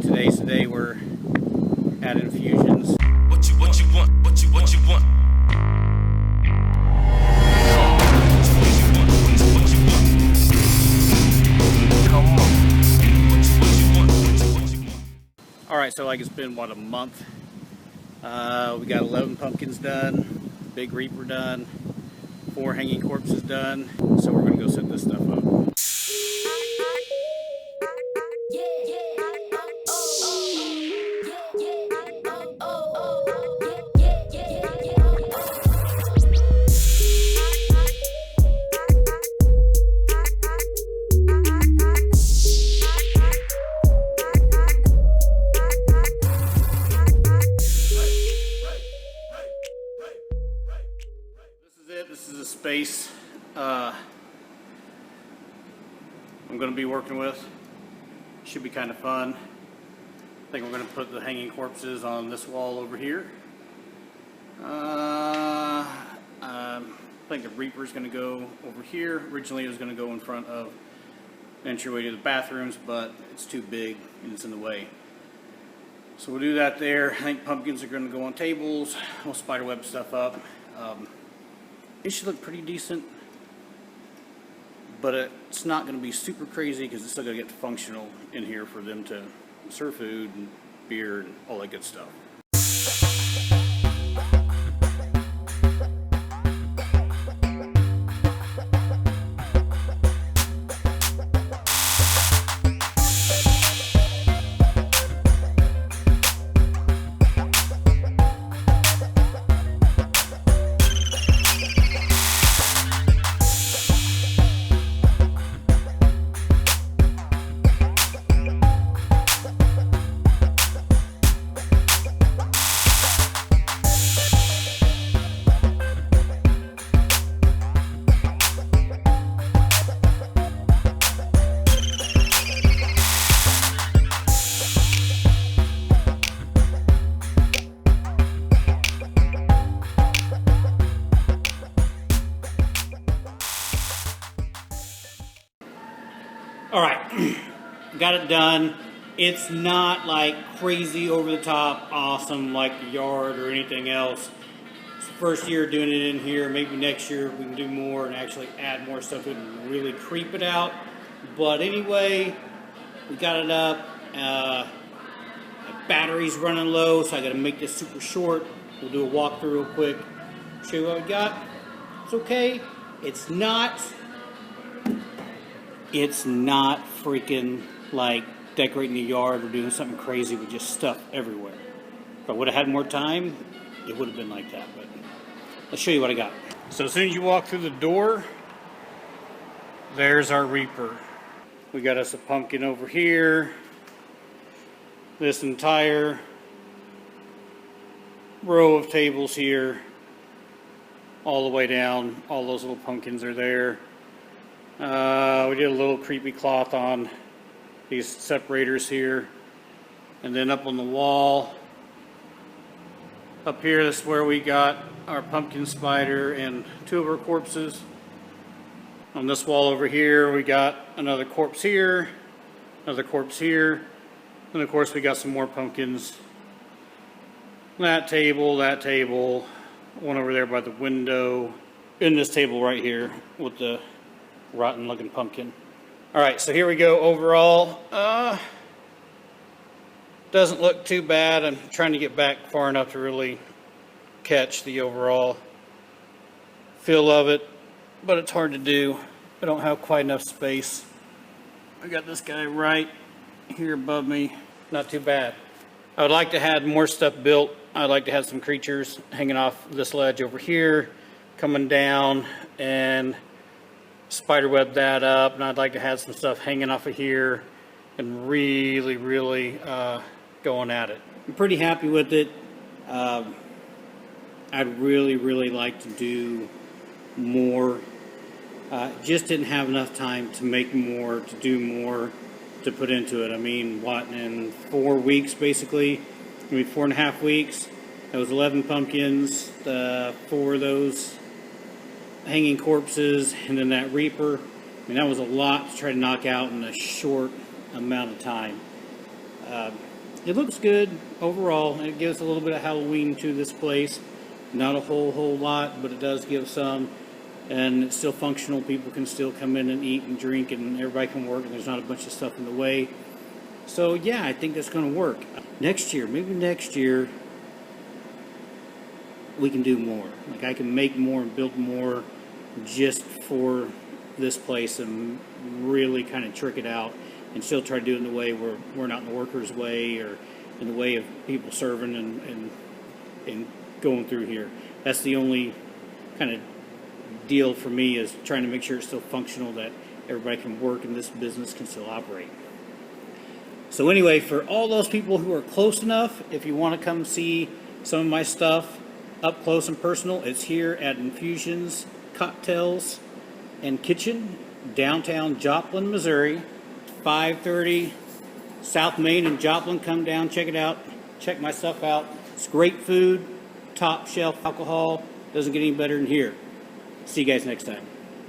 Today's the day we're at Infuxn. What you want? What you want? Come on. Alright, so like it's been, what, a month? We got 11 pumpkins done, big reaper done, 4 hanging corpses done, so we're going to go set this stuff up. This is a space I'm going to be working with. Should be kind of fun. I think we're going to put the hanging corpses on this wall over here. I think the reaper is going to go over here. Originally it was going to go in front of the entryway to the bathrooms, but it's too big and it's in the way. So we'll do that there. I think pumpkins are going to go on tables. We'll spiderweb stuff up. It should look pretty decent, but it's not going to be super crazy because it's still going to get functional in here for them to serve food and beer and all that good stuff. Alright, got it done. It's not like crazy over the top awesome like the yard or anything else. It's the first year doing it in here. Maybe next year we can do more and actually add more stuff to it and really creep it out. But anyway, we got it up. My battery's running low, so I gotta make this super short. We'll do a walkthrough real quick. Show you what we got. It's okay. It's not freaking like decorating the yard or doing something crazy with just stuff everywhere. If I would have had more time, it would have been like that, but let's show you what I got. So as soon as you walk through the door, there's our reaper. We got us a pumpkin over here. This entire row of tables here, all the way down, all those little pumpkins are there. We did a little creepy cloth on these separators here, and then up on the wall up here, this is where we got our pumpkin spider and 2 of our corpses. On this wall over here we got another corpse here, another corpse here, and of course we got some more pumpkins. That table, one over there by the window, and this table right here with the rotten looking pumpkin. Alright, so here we go. Overall, doesn't look too bad. I'm trying to get back far enough to really catch the overall feel of it, but it's hard to do. I don't have quite enough space. I got this guy right here above me. Not too bad. I would like to have more stuff built. I'd like to have some creatures hanging off this ledge over here, coming down, and spiderweb that up, and I'd like to have some stuff hanging off of here and really going at it. I'm pretty happy with it. I'd really like to do more. Just didn't have enough time to make more, to do more, to put into it. I mean, what, in 4 weeks basically, maybe 4.5 weeks, that was 11 pumpkins, 4 of those hanging corpses, and then that reaper. I mean, that was a lot to try to knock out in a short amount of time. it looks good overall, and it gives a little bit of Halloween to this place. Not a whole lot, but it does give some. And it's still functional. People can still come in and eat and drink, and everybody can work, and there's not a bunch of stuff in the way. So yeah, I think that's going to work. Maybe next year, we can do more. Like, I can make more and build more just for this place and really kind of trick it out and still try to do it in the way where we're not in the workers' way or in the way of people serving and going through here. That's the only kind of deal for me, is trying to make sure it's still functional, that everybody can work and this business can still operate. So anyway, for all those people who are close enough, if you want to come see some of my stuff up close and personal, it's here at Infuxn Cocktails and Kitchen, downtown Joplin, Missouri, 530 South Main in Joplin. Come down, check it out, check my stuff out. It's great food, top shelf alcohol. Doesn't get any better than here. See you guys next time.